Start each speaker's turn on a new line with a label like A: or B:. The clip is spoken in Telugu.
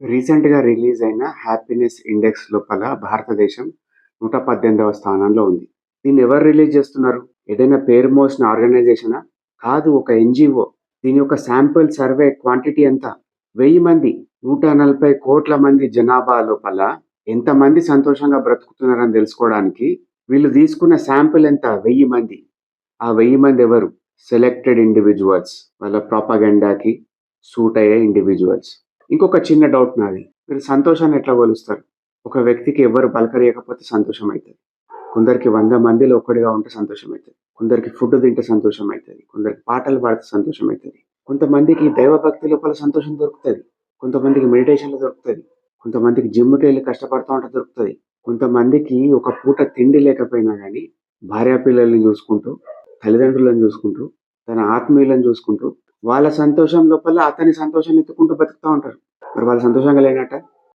A: రీసెంట్‌గా రిలీజ్ అయిన 'హ్యాపీనెస్ ఇండెక్స్' లోపల భారతదేశం 118వ స్థానంలో ఉంది. దీన్ని ఎవరు రిలీజ్ చేస్తున్నారు? ఏదైనా పేరు మోసిన ఆర్గనైజేషనా? కాదు, ఒక ఎన్‌జీఓ. దీని యొక్క శాంపిల్ సర్వే క్వాంటిటీ ఎంత? 1000 మంది. 140,00,00,000 మంది జనాభా లోపల ఎంతమంది సంతోషంగా బ్రతుకుతున్నారని తెలుసుకోవడానికి వీళ్ళు తీసుకున్న శాంపిల్ ఎంత? 1000 మంది. ఆ 1000 మంది ఎవరు? Selected individuals. వాళ్ళ ప్రొపగండాకి సూట్ అయ్యే ఇండివిడ్యువల్స్. ఇంకొక చిన్న డౌట్ నాది. మీరు సంతోషాన్ని ఎట్లా కొలుస్తారు? ఒక వ్యక్తికి ఎవ్వరు పలకరియకపోతే సంతోషమైతది. కొందరికి 100 మందిలో ఒక్కడిగా ఉంటే సంతోషమైతది. కొందరికి ఫుడ్ తింటే సంతోషమైతది. కొందరికి పాటలు పాడితే సంతోషమైతది. కొంతమందికి దైవభక్తి లోపల సంతోషం దొరుకుతది. కొంతమందికి మెడిటేషన్‌లో దొరుకుతది. కొంతమందికి జిమ్‌కెళ్ళి కష్టపడతా ఉంటే దొరుకుతది. కొంతమందికి ఒక పూట తిండి లేకపోయినా గానీ భార్యాపిల్లల్ని చూసుకుంటూ, తల్లిదండ్రులను చూసుకుంటూ, తన ఆత్మీయులను చూసుకుంటూ, వాళ్ళ సంతోషం లోపల అతని సంతోషాన్ని ఎతుక్కుంటూ బతుకుతా ఉంటారు. మరి వాళ్ళు సంతోషంగా లేనట్టా?